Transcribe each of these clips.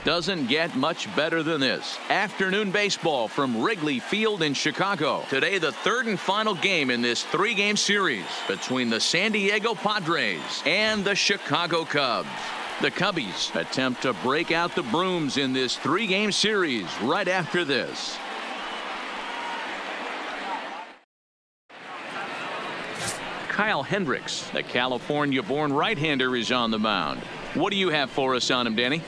Doesn't get much better than this. Afternoon baseball from Wrigley Field in Chicago. Today, the third and final game in this three-game series between the San Diego Padres and the Chicago Cubs. The Cubbies attempt to break out the brooms in this three-game series right after this. Kyle Hendricks, the California-born right-hander, is on the mound. What do you have for us on him, Danny?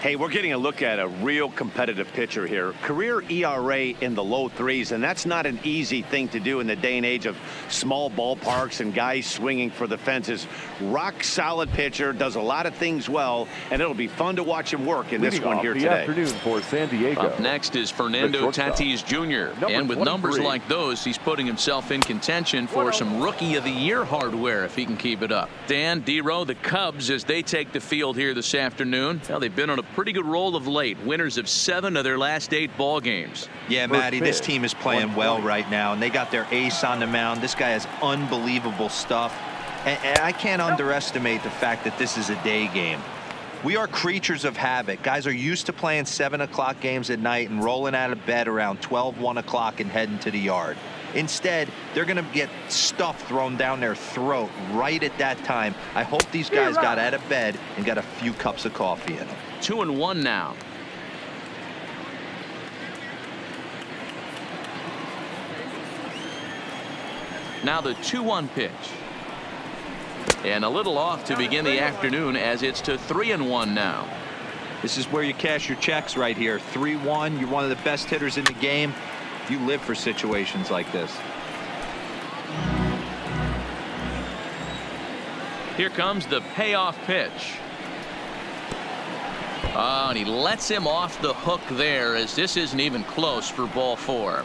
Hey, we're getting a look at a real competitive pitcher here. Career ERA in the low threes, and that's not an easy thing to do in the day and age of small ballparks and guys swinging for the fences. Rock solid pitcher, does a lot of things well, and it'll be fun to watch him work in this one here today. Afternoon for San Diego. Up next is Fernando Tatis Jr. And with numbers like those, he's putting himself in contention for some Rookie of the Year hardware if he can keep it up. Dan, D-Row, the Cubs, as they take the field here this afternoon, well, they've been on a pretty good roll of late. Winners of 7 of their last 8 ball games. Yeah, Matty, this team is playing well right now, and they got their ace on the mound. This guy has unbelievable stuff, and I can't underestimate the fact that this is a day game. We are creatures of habit. Guys are used to playing 7 o'clock games at night and rolling out of bed around 12, 1 o'clock and heading to the yard. Instead, they're going to get stuff thrown down their throat right at that time. I hope these guys got out of bed and got a few cups of coffee in them. 2-1 now. Now the 2-1 pitch. And a little off to begin the afternoon as it's to 3-1 now. This is where you cash your checks right here. 3-1. You're one of the best hitters in the game. You live for situations like this. Here comes the payoff pitch. Oh, and he lets him off the hook there, as this isn't even close for ball 4.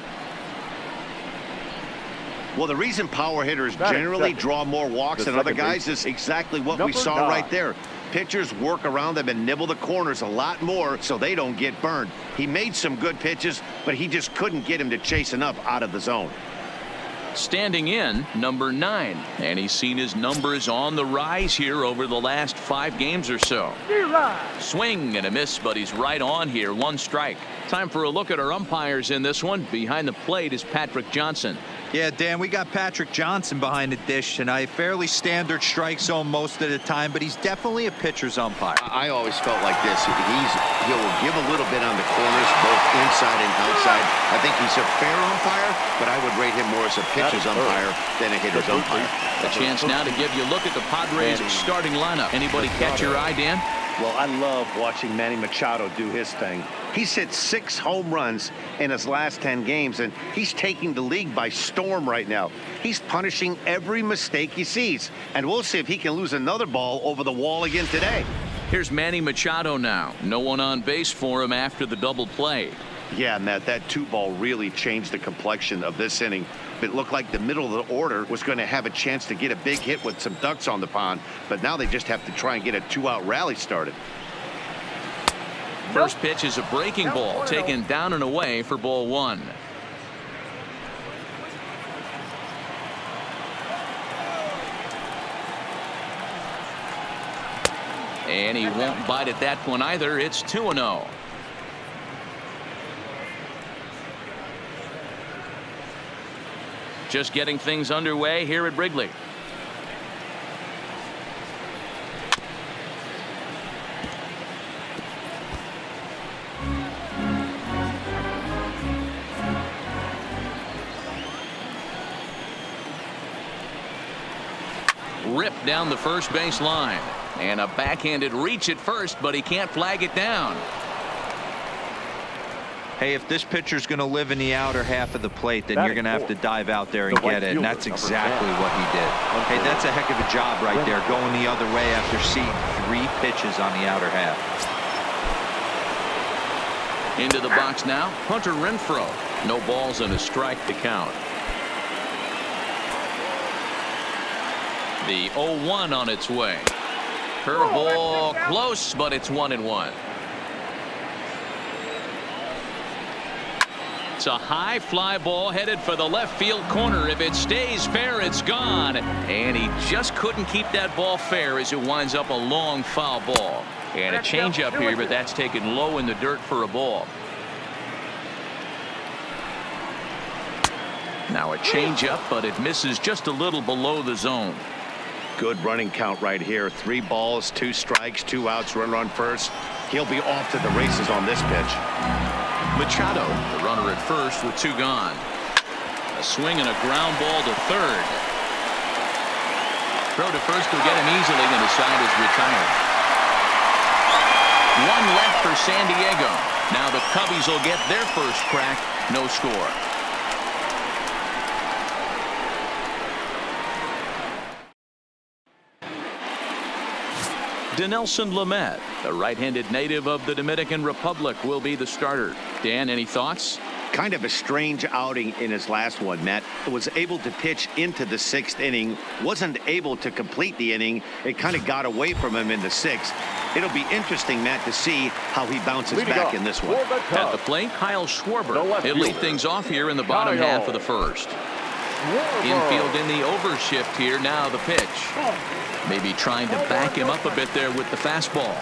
Well, the reason power hitters generally draw more walks than other guys is exactly what we saw right there. Pitchers work around them and nibble the corners a lot more so they don't get burned. He made some good pitches, but he just couldn't get him to chase enough out of the zone. Standing in, number 9, and he's seen his numbers on the rise here over the last 5 games or so. Swing and a miss, but he's right on here. 1 strike. Time for a look at our umpires in this one. Behind the plate is Patrick Johnson. Yeah, Dan, we got Patrick Johnson behind the dish tonight. Fairly standard strike zone most of the time, but he's definitely a pitcher's umpire. I always felt like this. He'll give a little bit on the corners, both inside and outside. I think he's a fair umpire, but I would rate him more as a pitcher's umpire than a hitter's umpire. A chance now to give you a look at the Padres starting lineup. Anybody catch your eye, Dan? Well, I love watching Manny Machado do his thing. He's hit 6 home runs in his last 10 games, and he's taking the league by storm right now. He's punishing every mistake he sees, and we'll see if he can lose another ball over the wall again today. Here's Manny Machado now. No one on base for him after the double play. Yeah, Matt, that 2-ball really changed the complexion of this inning. It looked like the middle of the order was going to have a chance to get a big hit with some ducks on the pond, but now they just have to try and get a 2-out rally started. First pitch is a breaking ball, taken down and away for ball 1. And he won't bite at that one either. It's 2-0. Just getting things underway here at Wrigley. Ripped down the first base line. And a backhanded reach at first, but he can't flag it down. Hey, if this pitcher's going to live in the outer half of the plate, then you're going to have to dive out there and get it, and that's exactly what he did. Hey, that's a heck of a job right there, going the other way after seeing 3 pitches on the outer half. Into the box now, Hunter Renfro. No balls and a strike to count. The 0-1 on its way. Curveball close, but it's 1-1. It's a high fly ball headed for the left field corner. If it stays fair, it's gone. And he just couldn't keep that ball fair as it winds up a long foul ball. And a changeup here, but that's taken low in the dirt for a ball. Now a changeup, but it misses just a little below the zone. Good running count right here. 3 balls, 2 strikes, 2 outs, runner on first. He'll be off to the races on this pitch. Machado, the runner at first with 2 gone. A swing and a ground ball to third. Throw to first will get him easily, and the side is retired. 1 left for San Diego. Now the Cubbies will get their first crack. No score. Dinelson Lamet, the right-handed native of the Dominican Republic, will be the starter. Dan, any thoughts? Kind of a strange outing in his last one, Matt. Was able to pitch into the 6th inning, wasn't able to complete the inning. It kind of got away from him in the 6th. It'll be interesting, Matt, to see how he bounces back in this one. At the plate, Kyle Schwarber. He'll lead things off here in the bottom half of the first. Infield in the overshift here. Now the pitch. Maybe trying to back him up a bit there with the fastball.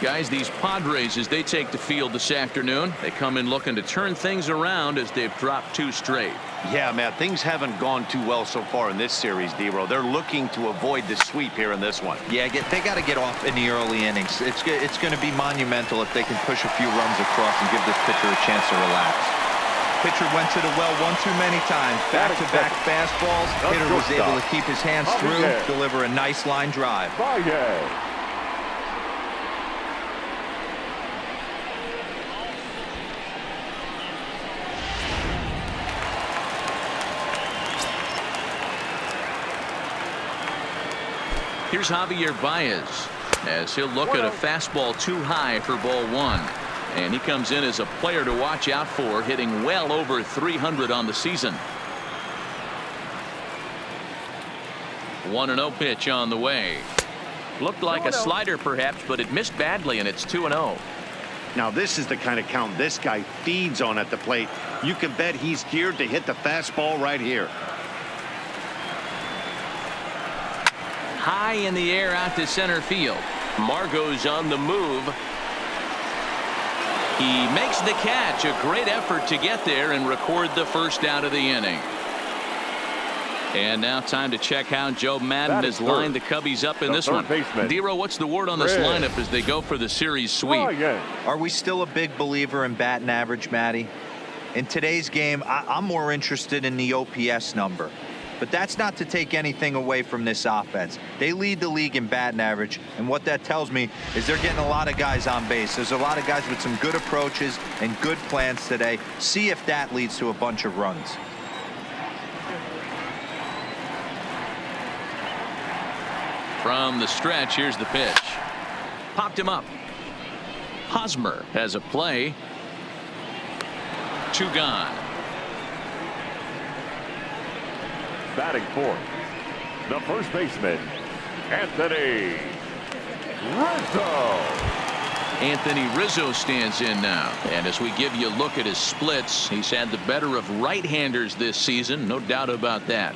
Guys, these Padres, as they take the field this afternoon, they come in looking to turn things around as they've dropped 2 straight. Yeah, Matt, things haven't gone too well so far in this series, D-Row. They're looking to avoid the sweep here in this one. Yeah, they got to get off in the early innings. It's going to be monumental if they can push a few runs across and give this pitcher a chance to relax. Pitcher went to the well one too many times. Back-to-back fastballs. Hitter was able to keep his hands through, deliver a nice line drive. Here's Javier Baez as he'll look at a fastball too high for ball 1. And he comes in as a player to watch out for, hitting well over 300 on the season. 1-0 pitch on the way. Looked like a slider perhaps, but it missed badly, and it's 2-0. Now this is the kind of count this guy feeds on at the plate. You can bet he's geared to hit the fastball right here. High in the air out to center field. Margot's on the move. He makes the catch. A great effort to get there and record the first out of the inning. And now time to check how Joe Madden has lined the Cubbies up in this one. D-Row, what's the word on this lineup as they go for the series sweep? Are we still a big believer in batting average, Matty? In today's game, I'm more interested in the OPS number. But that's not to take anything away from this offense. They lead the league in batting average, and what that tells me is they're getting a lot of guys on base. There's a lot of guys with some good approaches and good plans today. See if that leads to a bunch of runs. From the stretch, here's the pitch. Popped him up. Hosmer has a play. 2 gone. Batting fourth, the first baseman, Anthony Rizzo. Anthony Rizzo stands in now. And as we give you a look at his splits, he's had the better of right-handers this season. No doubt about that.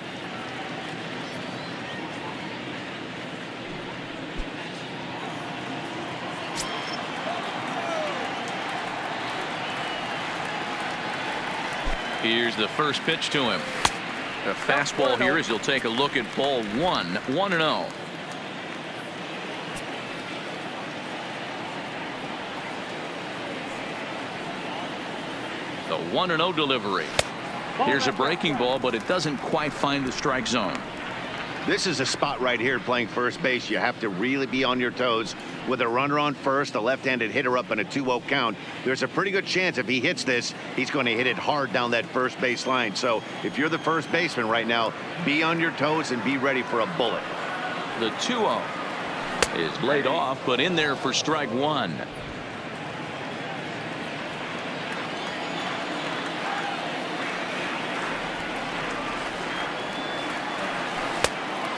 Here's the first pitch to him. A fastball here as he'll take a look at ball 1. 1-0. The 1-0 delivery. Here's a breaking ball, but it doesn't quite find the strike zone. This is a spot right here playing first base. You have to really be on your toes. With a runner on first, a left-handed hitter up in a 2-0 count, there's a pretty good chance if he hits this, he's going to hit it hard down that first base line. So if you're the first baseman right now, be on your toes and be ready for a bullet. The 2-0 is laid off, but in there for strike 1.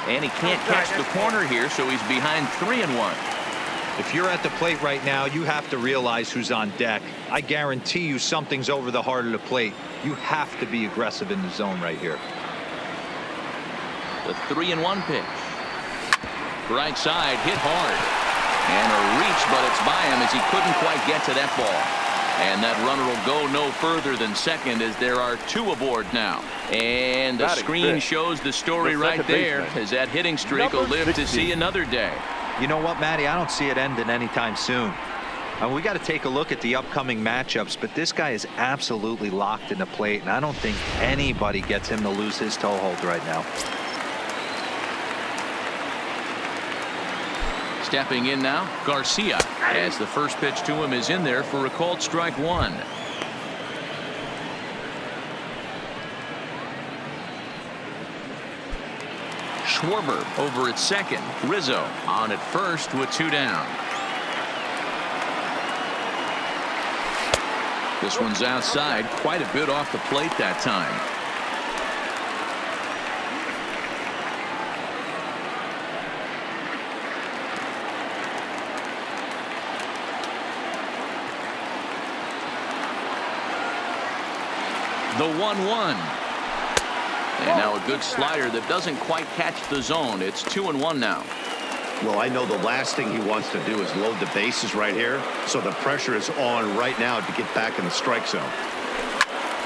And he can't catch the corner here, so he's behind 3-1. If you're at the plate right now, you have to realize who's on deck. I guarantee you something's over the heart of the plate. You have to be aggressive in the zone right here. The 3-1 pitch. Right side, hit hard. And a reach, but it's by him as he couldn't quite get to that ball. And that runner will go no further than second as there are 2 aboard now. And the screen shows the story right there as that hitting streak will live to see another day. You know what, Matty? I don't see it ending anytime soon. We got to take a look at the upcoming matchups, but this guy is absolutely locked in the plate, and I don't think anybody gets him to lose his toehold right now. Stepping in now, Garcia, as the first pitch to him is in there for a called strike 1. Schwarber over at second. Rizzo on at first with 2 down. This one's outside, quite a bit off the plate that time. The 1-1. And now a good slider that doesn't quite catch the zone. It's 2-1 now. Well, I know the last thing he wants to do is load the bases right here, so the pressure is on right now to get back in the strike zone.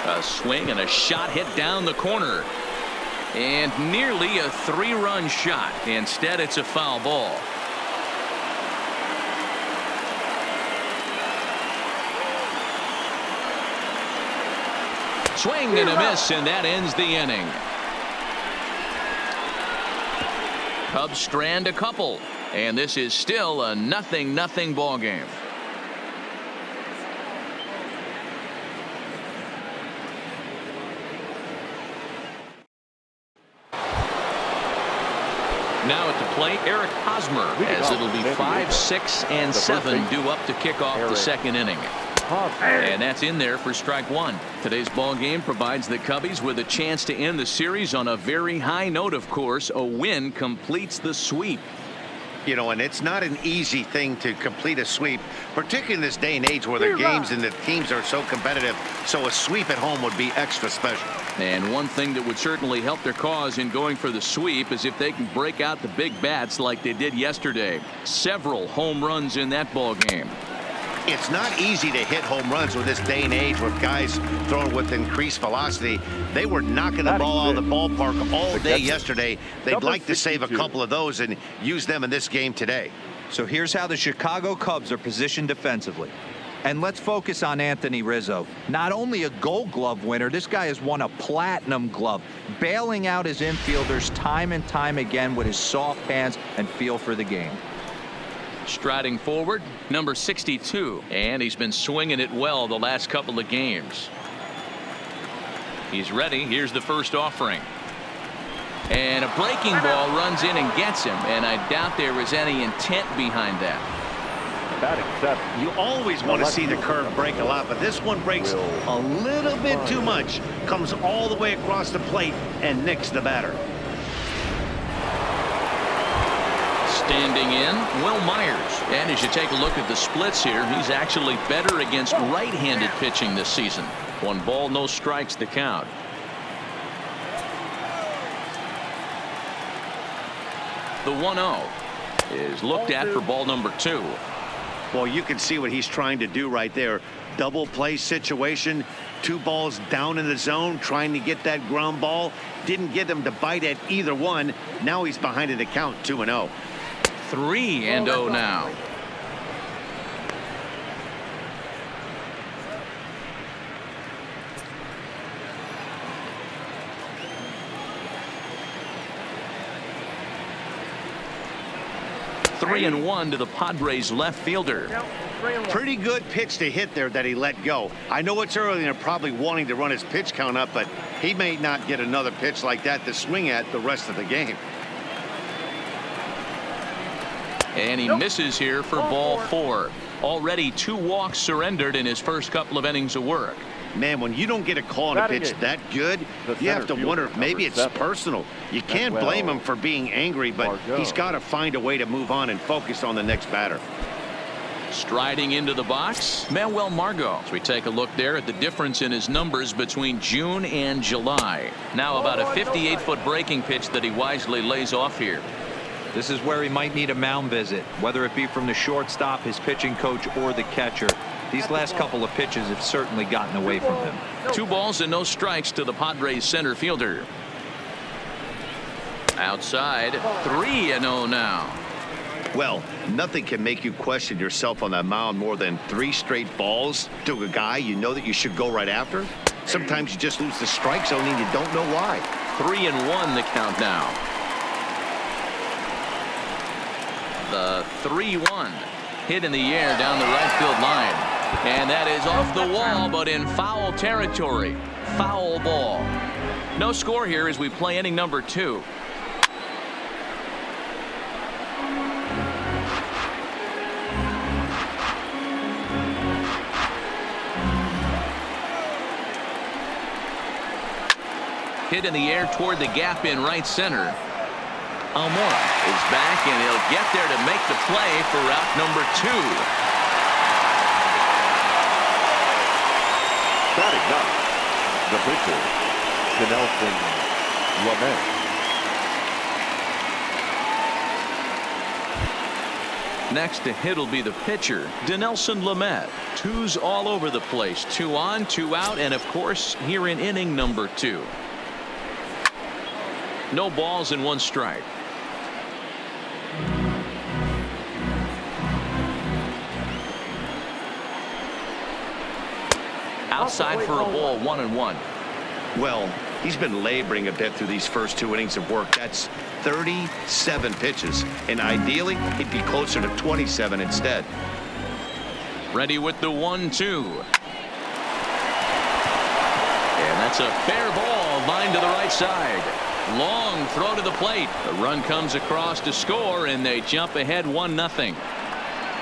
A swing and a shot hit down the corner. And nearly a 3-run shot. Instead, it's a foul ball. Swing and a miss, and that ends the inning. Cubs strand a couple, and this is still a 0-0 ball game. Now at the plate, Eric Hosmer, as it'll be 5, 6, and 7 due up to kick off the second inning. And that's in there for strike 1. Today's ball game provides the Cubbies with a chance to end the series on a very high note, of course. A win completes the sweep. You know, and it's not an easy thing to complete a sweep, particularly in this day and age where the games and the teams are so competitive. So a sweep at home would be extra special. And one thing that would certainly help their cause in going for the sweep is if they can break out the big bats like they did yesterday. Several home runs in that ball game. It's not easy to hit home runs with this day and age with guys throwing with increased velocity. They were knocking the ball out of the ballpark all day yesterday. They'd like to save a couple of those and use them in this game today. So here's how the Chicago Cubs are positioned defensively. And let's focus on Anthony Rizzo. Not only a Gold Glove winner, this guy has won a Platinum Glove, bailing out his infielders time and time again with his soft hands and feel for the game. Striding forward, number 62, and he's been swinging it well the last couple of games. He's ready. Here's the first offering. And a breaking ball runs in and gets him, and I doubt there is any intent behind that. You always want to see the curve break a lot, but this one breaks a little bit too much. Comes all the way across the plate and nicks the batter. Standing in, Will Myers. And as you take a look at the splits here, he's actually better against right-handed pitching this season. 1 ball, no strikes the count. The 1-0 is looked at for ball number 2. Well, you can see what he's trying to do right there. Double play situation. 2 balls down in the zone, trying to get that ground ball. Didn't get him to bite at either one. Now he's behind in the count, 2-0. 3-0 now. Three and 1 to the Padres left fielder. Pretty good pitch to hit there that he let go. I know it's early and they're probably wanting to run his pitch count up, but he may not get another pitch like that to swing at the rest of the game. And he misses here for ball 4. Already 2 walks surrendered in his first couple of innings of work. Man, when you don't get a call on a pitch that good, you have to wonder if maybe it's personal. You can't blame him for being angry, but he's got to find a way to move on and focus on the next batter. Striding into the box, Manuel Margot. As we take a look there at the difference in his numbers between June and July. Now about a 58-foot breaking pitch that he wisely lays off here. This is where he might need a mound visit, whether it be from the shortstop, his pitching coach, or the catcher. These last couple of pitches have certainly gotten away from him. 2 balls and no strikes to the Padres center fielder. Outside, 3-0 now. Well, nothing can make you question yourself on that mound more than 3 straight balls to a guy you know that you should go right after. Sometimes you just lose the strike zone and you don't know why. 3-1 the count now. The 3-1 hit in the air down the right field line. And that is off the wall, but in foul territory. Foul ball. No score here as we play inning number 2. Hit in the air toward the gap in right center. Almora is back, and he'll get there to make the play for out number 2. Batting up, the pitcher, Dinelson Lamet. Next to hit will be the pitcher, Dinelson Lamet. 2s all over the place. 2 on, 2 out, and of course here in inning number 2. No balls and 1 strike. Outside for a ball, 1-1. Well, he's been laboring a bit through these first 2 innings of work. That's 37 pitches, and ideally he'd be closer to 27 instead. Ready with the 1-2. And that's a fair ball, line to the right side. Long throw to the plate. The run comes across to score, and they jump ahead 1-0.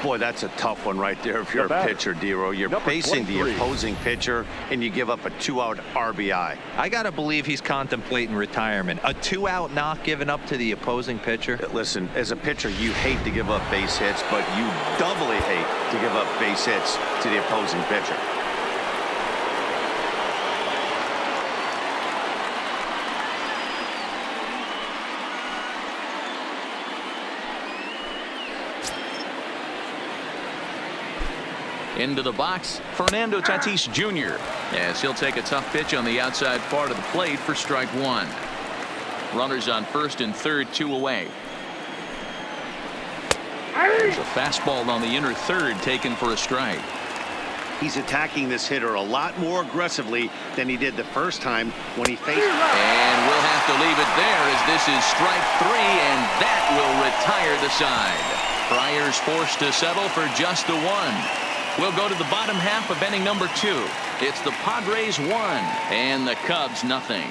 Boy, that's a tough one right there if you're a pitcher, Dero. You're facing the opposing pitcher, and you give up a 2-out RBI. I got to believe he's contemplating retirement. A 2-out knock given up to the opposing pitcher. Listen, as a pitcher, you hate to give up base hits, but you doubly hate to give up base hits to the opposing pitcher. Into the box, Fernando Tatis Jr. as he'll take a tough pitch on the outside part of the plate for strike 1. Runners on first and third, 2 away. There's a fastball on the inner third taken for a strike. He's attacking this hitter a lot more aggressively than he did the first time when he faced him. And we'll have to leave it there as this is strike 3, and that will retire the side. Friars forced to settle for just the 1. We'll go to the bottom half of inning number 2. It's the Padres 1 and the Cubs nothing.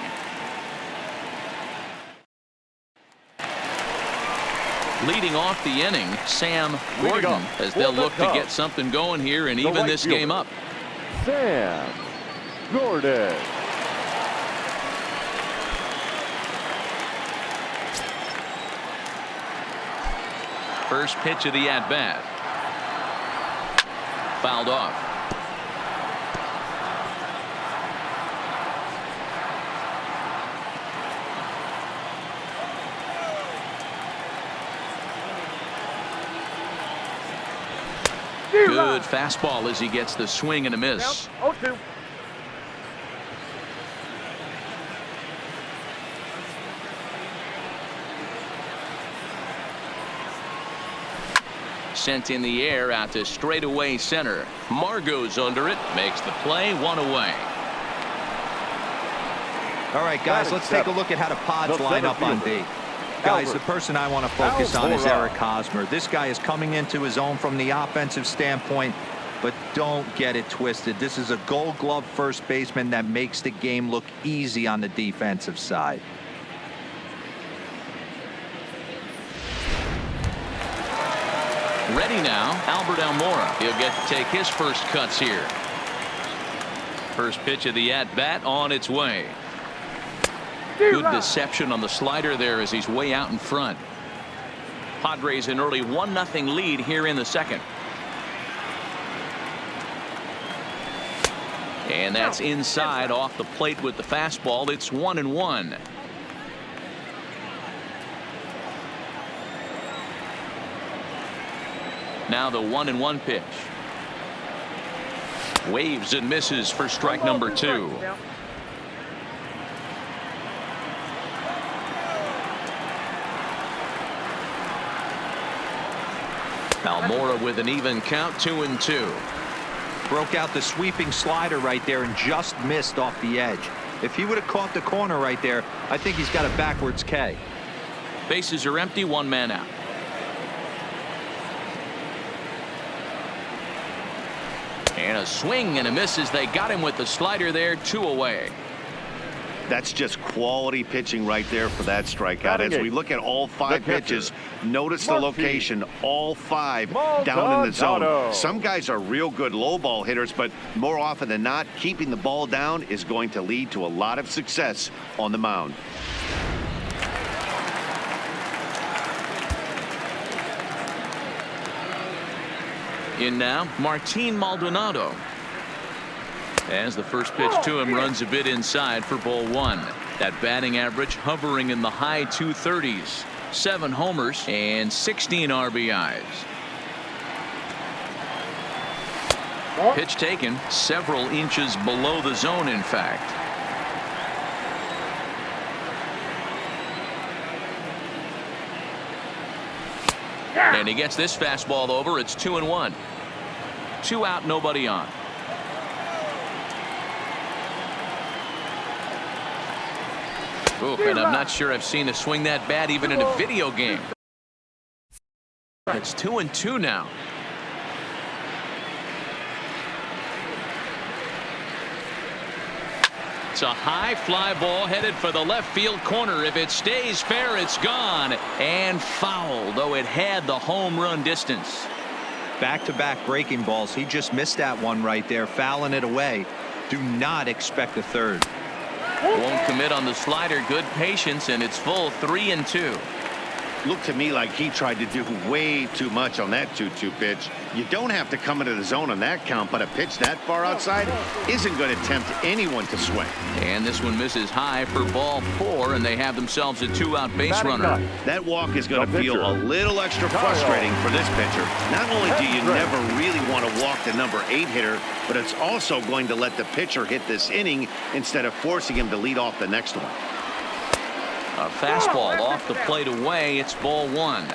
Leading off the inning, Sam Gordon, as they'll look to get something going here and even this game up. Sam Gordon. First pitch of the at-bat. Fouled off. Good fastball as he gets the swing and a miss. 0-2. Sent in the air out to straightaway center. Margot's under it, makes the play, 1 away. All right, guys, let's take a look at how the Pods line up on D. Guys, the person I want to focus on is Eric Hosmer. This guy is coming into his own from the offensive standpoint, but don't get it twisted. This is a Gold Glove first baseman that makes the game look easy on the defensive side. Ready now, Albert Almora. He'll get to take his first cuts here. First pitch of the at-bat on its way. Good deception on the slider there as he's way out in front. Padres an early 1-0 lead here in the second. And that's inside off the plate with the fastball. It's 1-1. Now the 1-1 pitch. Waves and misses for strike number 2. Almora with an even count, 2-2. Broke out the sweeping slider right there and just missed off the edge. If he would have caught the corner right there, I think he's got a backwards K. Bases are empty, 1 man out. And a swing and a miss as they got him with the slider there, 2 away. That's just quality pitching right there for that strikeout. As we look at all 5 pitches, notice the location, all 5 down in the zone. Some guys are real good low ball hitters, but more often than not, keeping the ball down is going to lead to a lot of success on the mound. In now, Martine Maldonado. As the first pitch to him runs a bit inside for ball 1. That batting average hovering in the high 230s. 7 homers and 16 RBIs. Pitch taken several inches below the zone, in fact. And he gets this fastball over. It's 2-1. 2 out, nobody on. Ooh, and I'm not sure I've seen a swing that bad even in a video game. It's 2-2 now. It's a high fly ball headed for the left field corner. If it stays fair, it's gone and foul, though it had the home run distance. Back-to-back breaking balls. He just missed that one right there, fouling it away. Do not expect a third. Won't commit on the slider. Good patience, and it's full 3-2. Looked to me like he tried to do way too much on that 2-2 pitch. You don't have to come into the zone on that count, but a pitch that far outside isn't going to tempt anyone to swing. And this one misses high for ball 4, and they have themselves a 2-out base runner. That walk is going to feel a little extra frustrating for this pitcher. Not only do you never really want to walk the number 8 hitter, but it's also going to let the pitcher hit this inning instead of forcing him to lead off the next one. A fastball off the plate away. It's ball 1.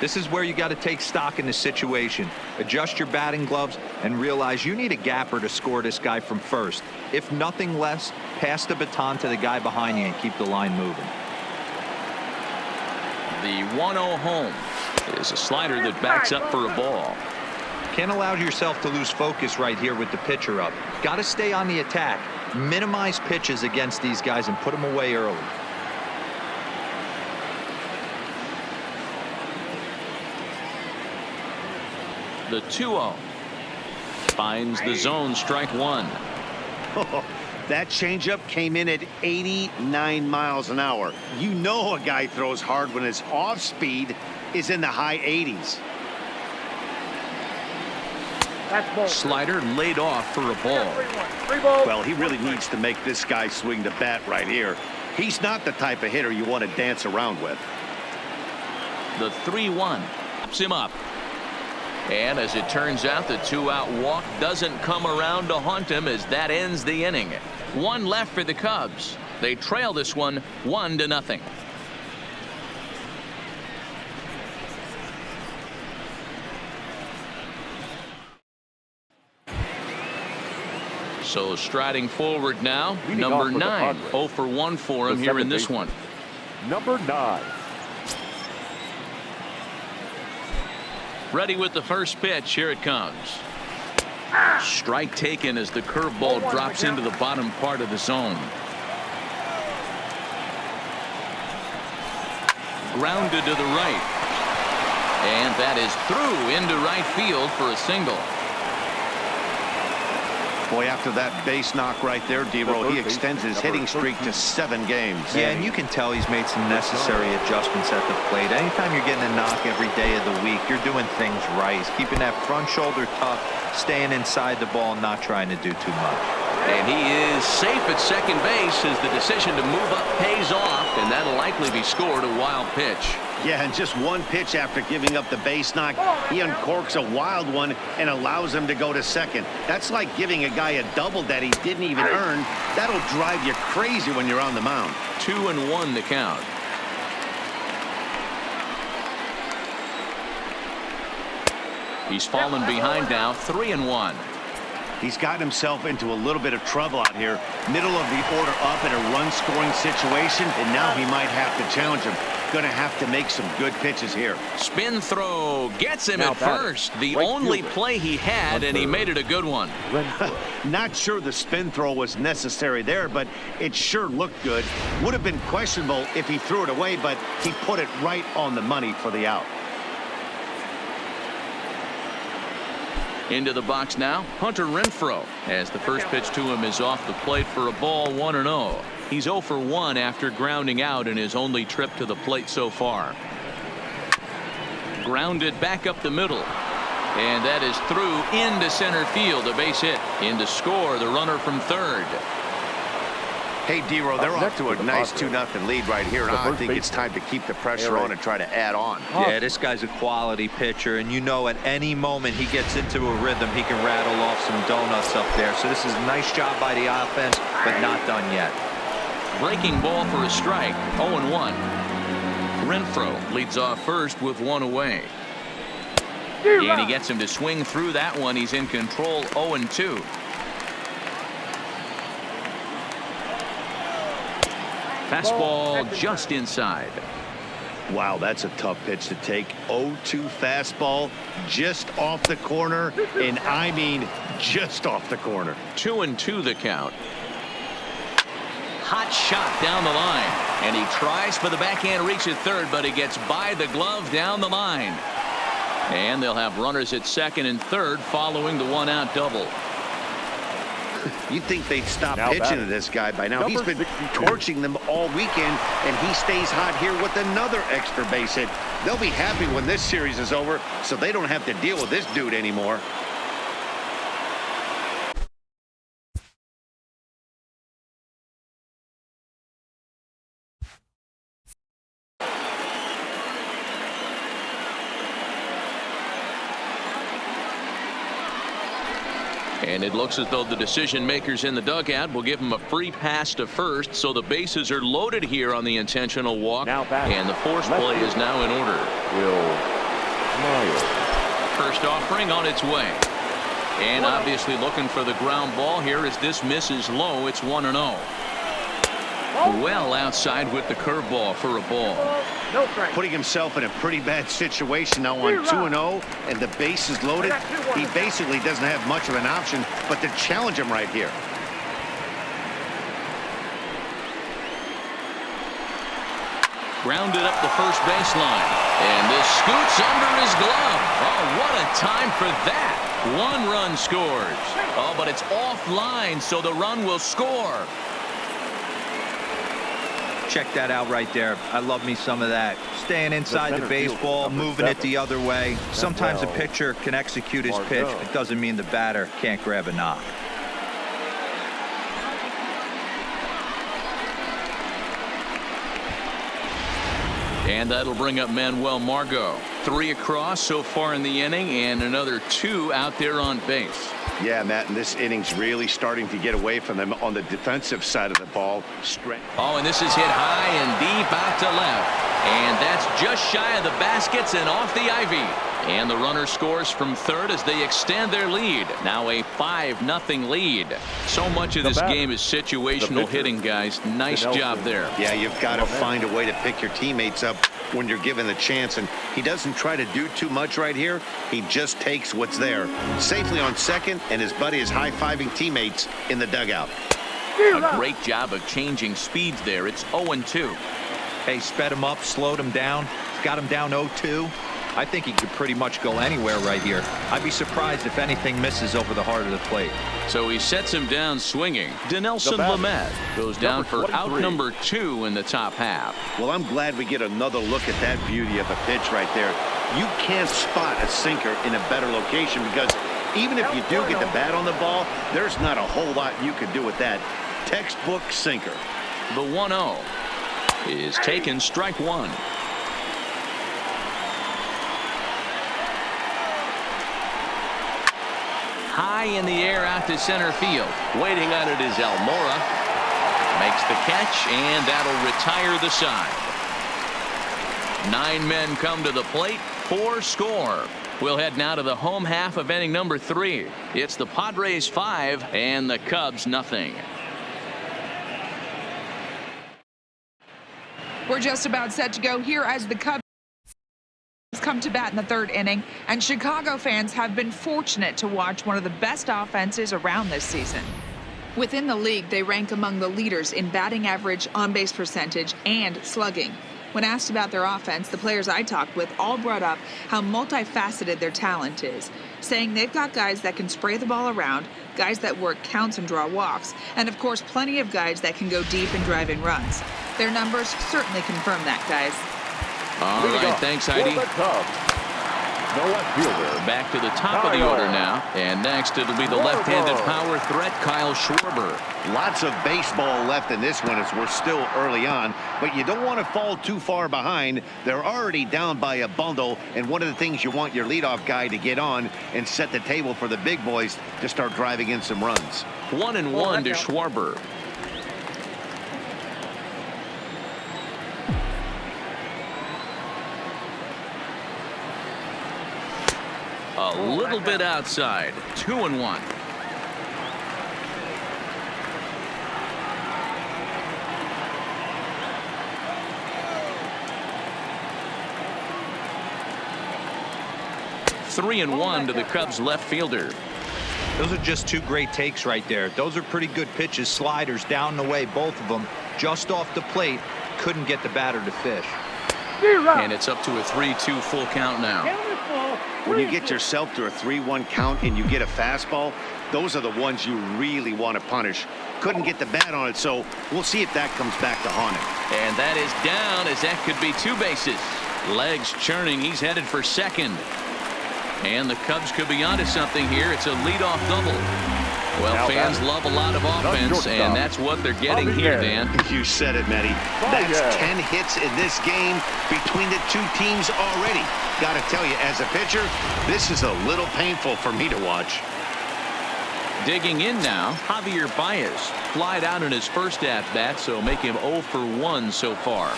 This is where you got to take stock in the situation. Adjust your batting gloves and realize you need a gapper to score this guy from first. If nothing less, pass the baton to the guy behind you and keep the line moving. The 1-0 home is a slider that backs up for a ball. Can't allow yourself to lose focus right here with the pitcher up. Got to stay on the attack. Minimize pitches against these guys and put them away early. The 2-0 finds the zone, strike 1. That changeup came in at 89 miles an hour. You know a guy throws hard when his off speed is in the high 80s. Slider laid off for a ball. Well, he really needs to make this guy swing the bat right here. He's not the type of hitter you want to dance around with. The 3-1 pops him up. And as it turns out, the 2-out walk doesn't come around to haunt him as that ends the inning. 1 left for the Cubs. They trail this one 1-0. So striding forward now, number 9. 0 for 1 for him here in this one. Number 9. Ready with the first pitch. Here it comes. Strike taken as the curveball drops into the bottom part of the zone. Grounded to the right. And that is through into right field for a single. Boy, after that base knock right there, D-Roll, he extends his hitting streak to 7 games. Yeah, and you can tell he's made some necessary adjustments at the plate. Anytime you're getting a knock every day of the week, you're doing things right. He's keeping that front shoulder tucked, staying inside the ball, not trying to do too much. And he is safe at second base as the decision to move up pays off, and that'll likely be scored a wild pitch. Yeah, and just one pitch after giving up the base knock, he uncorks a wild one and allows him to go to second. That's like giving a guy a double that he didn't even earn. That'll drive you crazy when you're on the mound. 2-1 the count. He's fallen behind now, 3-1. He's gotten himself into a little bit of trouble out here. Middle of the order up in a run-scoring situation, and now he might have to challenge him. Going to have to make some good pitches here. Spin throw gets him Now at first. The only play he had, and he made it a good one. Not sure the spin throw was necessary there, but it sure looked good. Would have been questionable if he threw it away, but he put it right on the money for the out. Into the box now, Hunter Renfro, as the first pitch to him is off the plate for a ball, 1-0. He's 0 for 1 after grounding out in his only trip to the plate so far. Grounded back up the middle. And that is through into center field, a base hit. In to score, the runner from third. Hey, D-Row, they're off to a nice 2-0 lead right here, and I think it's time to keep the pressure on and try to add on. Yeah, this guy's a quality pitcher, and you know at any moment he gets into a rhythm, he can rattle off some donuts up there. So this is a nice job by the offense, but not done yet. Breaking ball for a strike, 0-1. Renfro leads off first with one away. And he gets him to swing through that one. He's in control, 0-2. Fastball just inside. Wow, that's a tough pitch to take. 0-2 fastball just off the corner, and I mean just off the corner. 2-2 the count. Hot shot down the line, and he tries for the backhand reach at third, but he gets by the glove down the line. And they'll have runners at second and third following the one-out double. You'd think they'd stop pitching to this guy by now. He's been torching them all weekend, and he stays hot here with another extra base hit. They'll be happy when this series is over, so they don't have to deal with this dude anymore. And it looks as though the decision makers in the dugout will give him a free pass to first, so the bases are loaded here on the intentional walk, and the force play is now in order. First offering on its way, and obviously looking for the ground ball here as this misses low. It's 1-0. Well outside with the curveball for a ball. Putting himself in a pretty bad situation now on 2-0, and the base is loaded. He basically doesn't have much of an option but to challenge him right here. Grounded up the first baseline, and this scoots under his glove. Oh, what a time for that. One run scores. Oh, but it's offline, so the run will score. Check that out right there. I love me some of that. Staying inside the baseball, moving it the other way. Sometimes a pitcher can execute his pitch. It doesn't mean the batter can't grab a knock. And that'll bring up Manuel Margot. 3 across so far in the inning, and another 2 out there on base. Yeah, Matt, and this inning's really starting to get away from them on the defensive side of the ball. Oh, and this is hit high and deep out to left. And that's just shy of the baskets and off the ivy. And the runner scores from third as they extend their lead. Now a 5-0 lead. So much of this game is situational hitting, guys. Nice job there. Yeah, you've got to find a way to pick your teammates up when you're given the chance, and he doesn't try to do too much right here. He just takes what's there. Safely on second, and his buddy is high-fiving teammates in the dugout. A great job of changing speeds there. It's 0-2. Hey, sped him up, slowed him down, got him down 0-2. I think he could pretty much go anywhere right here. I'd be surprised if anything misses over the heart of the plate. So he sets him down swinging. Dinelson Lamet goes down for out number 2 in the top half. Well, I'm glad we get another look at that beauty of a pitch right there. You can't spot a sinker in a better location because Even if you do get the bat on the ball, there's not a whole lot you can do with that. Textbook sinker. The 1-0 is taken, strike one. High in the air out to center field. Waiting on it is Almora. Makes the catch, and that'll retire the side. 9 men come to the plate, 4 score. We'll head now to the home half of inning number 3. It's the Padres 5 and the Cubs nothing. We're just about set to go here as the Cubs come to bat in the 3rd inning, and Chicago fans have been fortunate to watch one of the best offenses around this season. Within the league, they rank among the leaders in batting average, on-base percentage, and slugging. When asked about their offense, the players I talked with all brought up how multifaceted their talent is, saying they've got guys that can spray the ball around, guys that work counts and draw walks, and of course plenty of guys that can go deep and drive in runs. Their numbers certainly confirm that, guys. All right, thanks, Heidi. The left fielder. Back to the top of the order now. And next, it'll be the left-handed power threat, Kyle Schwarber. Lots of baseball left in this one as we're still early on, but you don't want to fall too far behind. They're already down by a bundle, and one of the things you want your leadoff guy to get on and set the table for the big boys to start driving in some runs. 1-1 to Schwarber. A little bit outside. 2-1. Three and one to the Cubs left fielder. Those are just 2 great takes right there. Those are pretty good pitches. Sliders down the way, both of them. Just off the plate. Couldn't get the batter to fish. And it's up to a 3-2 full count now. When you get yourself to a 3-1 count and you get a fastball, those are the ones you really want to punish. Couldn't get the bat on it, so we'll see if that comes back to haunt him. And that is down, as that could be 2 bases. Legs churning. He's headed for second. And the Cubs could be onto something here. It's a leadoff double. Well, fans love a lot of offense, and that's what they're getting here, Dan. You said it, Matty. That's 10 hits in this game between the 2 teams already. Got to tell you, as a pitcher, this is a little painful for me to watch. Digging in now, Javier Baez flied out in his first at-bat, so make him 0 for 1 so far.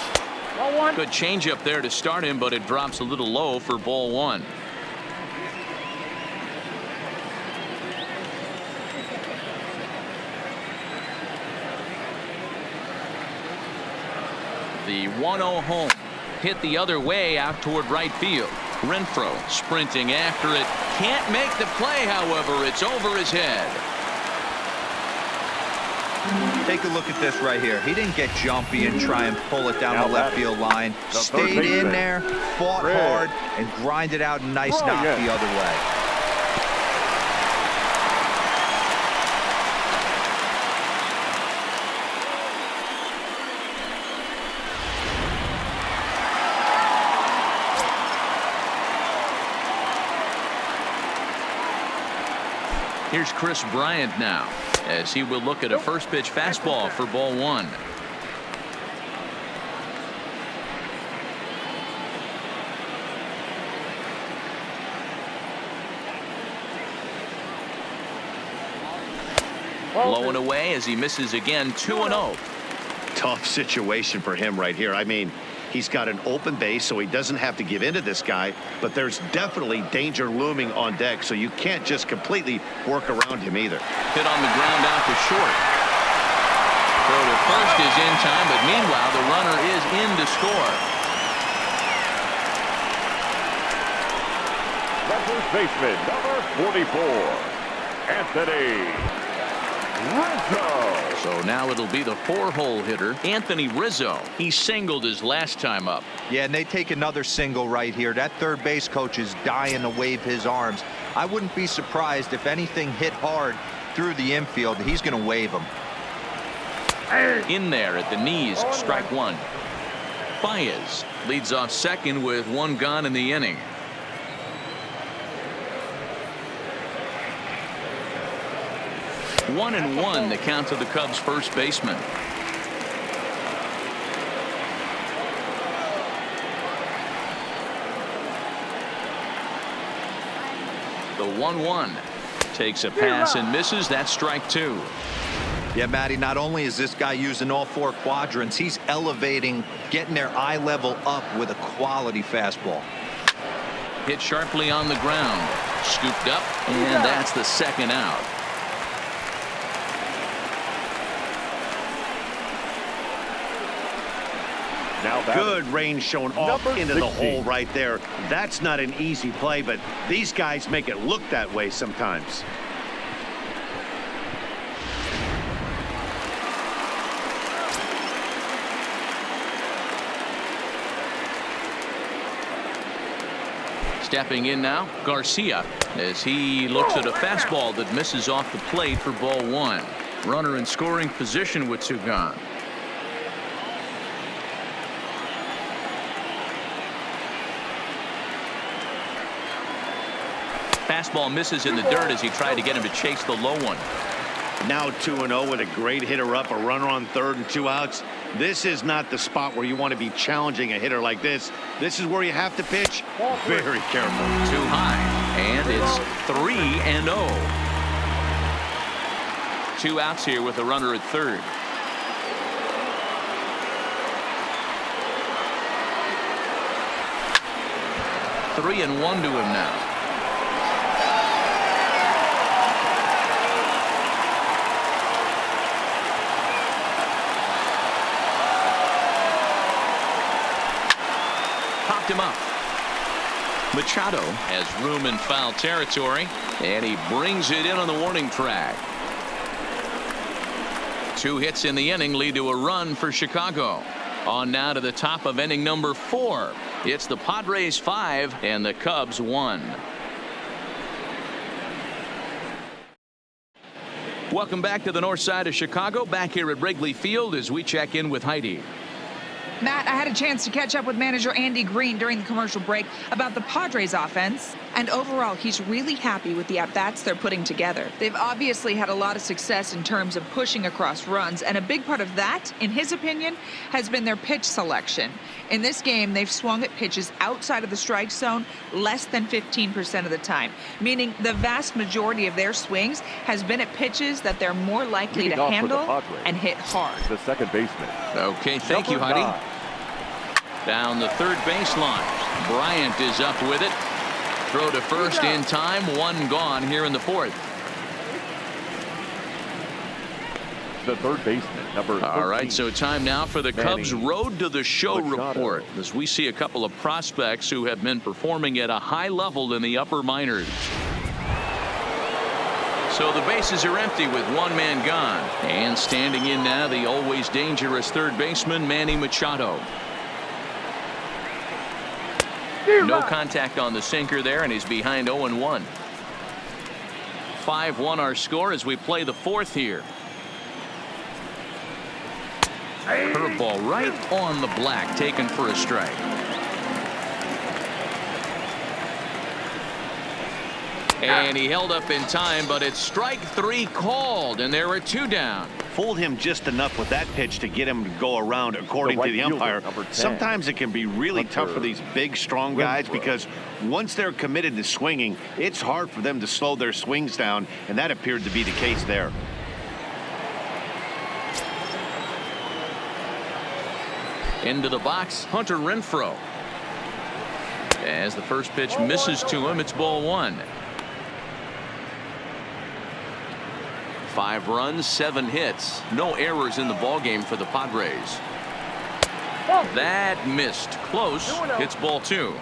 Good changeup there to start him, but it drops a little low for ball 1. The 1-0 home hit the other way out toward right field. Renfro sprinting after it. Can't make the play, however. It's over his head. Take a look at this right here. He didn't get jumpy and try and pull it down the left field line. Stayed in there, fought hard, and grinded out a nice knock the other way. Here's Chris Bryant now, as he will look at a first pitch fastball for ball 1. Low and away as he misses again. 2-0. Tough situation for him right here. I mean, he's got an open base, so he doesn't have to give in to this guy, but there's definitely danger looming on deck, so you can't just completely work around him either. Hit on the ground out to short. Throw to first is in time, but meanwhile the runner is in to score. The first baseman, number 44, Anthony Rizzo. So now it'll be the 4-hole hitter, Anthony Rizzo. He singled his last time up. Yeah, and they take another single right here. That third base coach is dying to wave his arms. I wouldn't be surprised if anything hit hard through the infield. He's going to wave them. In there at the knees, strike 1. Baez leads off second with 1 gone in the inning. 1-1 the count to the Cubs first baseman. The 1-1 takes a pass and misses. That's strike two. Yeah, Matty, not only is this guy using all four quadrants, he's elevating, getting their eye level up with a quality fastball. Hit sharply on the ground. Scooped up, and that's the second out. Now Good range shown off Number into the 16. hole right there. That's not an easy play, but these guys make it look that way sometimes. Stepping in now, Garcia, as he looks at a fastball that misses off the plate for ball one. Runner in scoring position with two gone. Fastball misses in the dirt as he tried to get him to chase the low one. Now 2-0 with a great hitter up, a runner on third and 2 outs. This is not the spot where you want to be challenging a hitter like this. This is where you have to pitch very careful. Too high, and it's 3-0. 2 outs here with a runner at third. Three and one to him now. Popped him up. Machado has room in foul territory, and he brings it in on the warning track. 2 hits in the inning lead to a run for Chicago. On now to the top of inning number 4. It's the Padres 5 and the Cubs 1. Welcome back to the north side of Chicago, back here at Wrigley Field as we check in with Heidi. Matt, I had a chance to catch up with manager Andy Green during the commercial break about the Padres offense, and overall he's really happy with the at-bats they're putting together. They've obviously had a lot of success in terms of pushing across runs, and a big part of that, in his opinion, has been their pitch selection. In this game, they've swung at pitches outside of the strike zone less than 15% of the time, meaning the vast majority of their swings has been at pitches that they're more likely to handle and hit hard. The second baseman. Okay, thank you, Number Heidi. 9. Down the third baseline. Bryant is up with it. Throw to first in time. 1 gone here in the 4th. The third baseman, number 13. All right, so time now for the Cubs Road to the Show report, as we see a couple of prospects who have been performing at a high level in the upper minors. So the bases are empty with 1 man gone. And standing in now, the always dangerous third baseman, Manny Machado. No contact on the sinker there, and he's behind 0-1. 5-1 our score as we play the 4th here. Curveball right on the black, taken for a strike. And he held up in time, but it's strike 3 called, and there are 2 down. Fooled him just enough with that pitch to get him to go around, according to the umpire. Sometimes it can be really tough for these big, strong guys because once they're committed to swinging, it's hard for them to slow their swings down, and that appeared to be the case there. Into the box, Hunter Renfro. As the first pitch misses to him, it's ball 1. 5 runs, 7 hits, no errors in the ballgame for the Padres. That missed close. It's ball 2.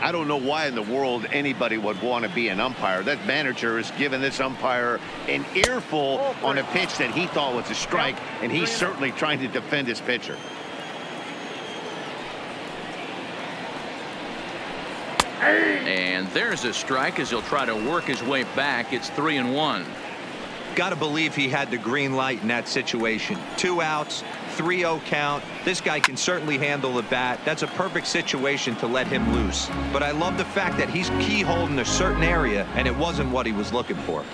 I don't know why in the world anybody would want to be an umpire. That manager has given this umpire an earful on a pitch that he thought was a strike, and he's certainly trying to defend his pitcher. And there's a strike as he'll try to work his way back. It's 3-1. Got to believe he had the green light in that situation. 2 outs, 3-0 count. This guy can certainly handle the bat. That's a perfect situation to let him loose. But I love the fact that he's keyholed in a certain area, and it wasn't what he was looking for.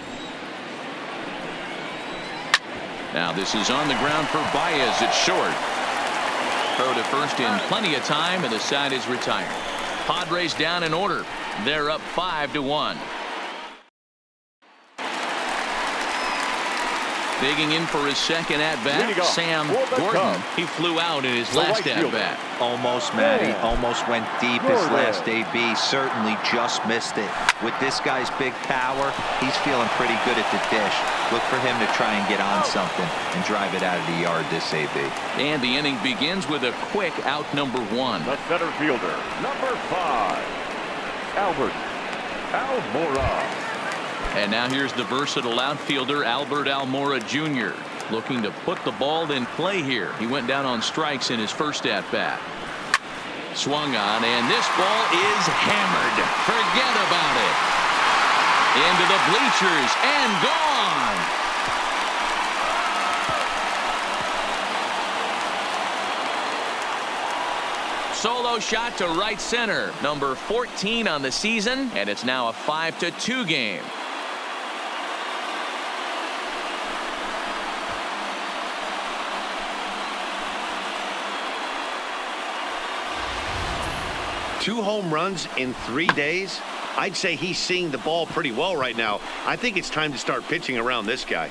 Now this is on the ground for Baez. It's short. Throw to first in plenty of time, and the side is retired. Padres down in order. They're up 5-1. Digging in for his second at-bat, Sam Gordon. He flew out in his last at-bat. Almost, Matty. Almost went deep his last AB. Certainly just missed it. With this guy's big power, he's feeling pretty good at the dish. Look for him to try and get on something and drive it out of the yard this AB. And the inning begins with a quick out number 1. The center fielder, number 5, Almora. And now here's the versatile outfielder, Albert Almora Jr., looking to put the ball in play here. He went down on strikes in his first at-bat. Swung on, and this ball is hammered. Forget about it. Into the bleachers and gone. Solo shot to right center. Number 14 on the season, and it's now a 5-2 game. Two home runs in 3 days. I'd say he's seeing the ball pretty well right now. I think it's time to start pitching around this guy.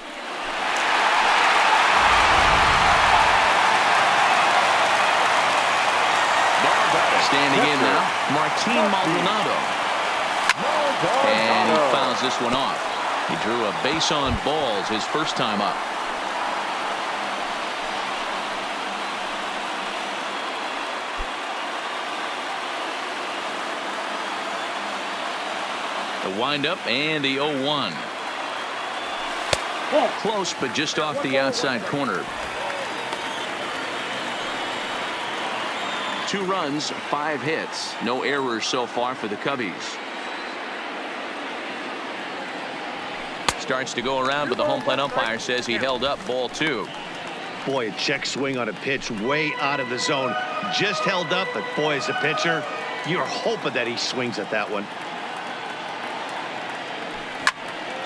Standing in now, Martine Maldonado. And he fouls this one off. He drew a base on balls his first time up. The windup and the 0-1. Close, but just off the outside corner. 2 runs, 5 hits. No errors so far for the Cubbies. Starts to go around, but the home plate umpire says he held up ball 2. Boy, a check swing on a pitch way out of the zone. Just held up, but boy, as a pitcher, you're hoping that he swings at that one.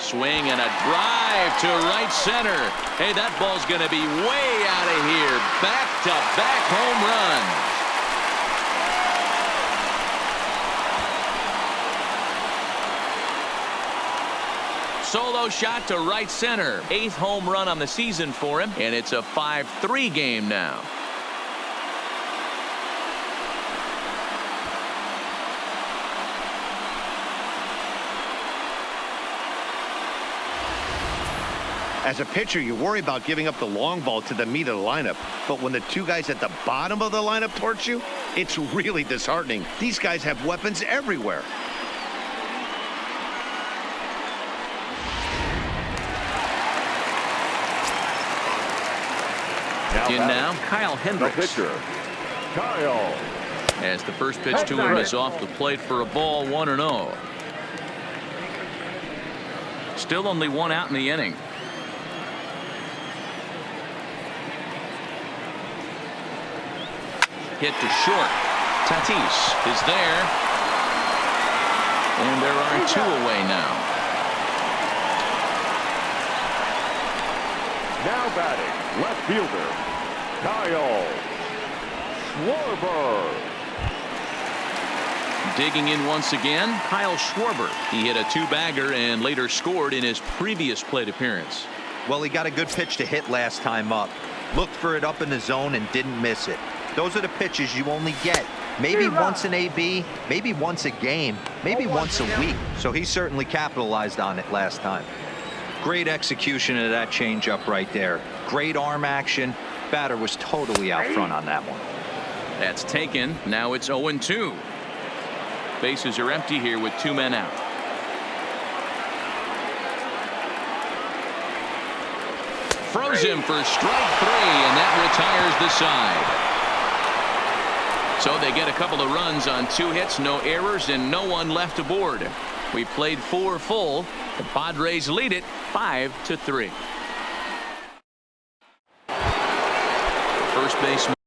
Swing and a drive to right center. Hey, that ball's going to be way out of here. Back-to-back home runs. Solo shot to right center. 8th home run on the season for him, and it's a 5-3 game now. As a pitcher, you worry about giving up the long ball to the meat of the lineup. But when the 2 guys at the bottom of the lineup torch you, it's really disheartening. These guys have weapons everywhere. Now, Kyle Hendricks. The pitcher, Kyle. As the first pitch to him is off the plate for a ball, 1-0. Still only 1 out in the inning. Hit to short. Tatis is there. And there are 2 away now. Now batting, left fielder, Kyle Schwarber. Digging in once again, Kyle Schwarber. He hit a 2-bagger and later scored in his previous plate appearance. Well, he got a good pitch to hit last time up. Looked for it up in the zone and didn't miss it. Those are the pitches you only get maybe once an AB, maybe once a game, maybe once a week. So he certainly capitalized on it last time. Great execution of that changeup right there. Great arm action. Batter was totally out front on that one. That's taken. Now it's 0-2. Bases are empty here with 2 men out. Froze him for strike 3, and that retires the side. So they get a couple of runs on 2 hits, no errors, and no one left aboard. We played 4 full. The Padres lead it 5-3. First baseman.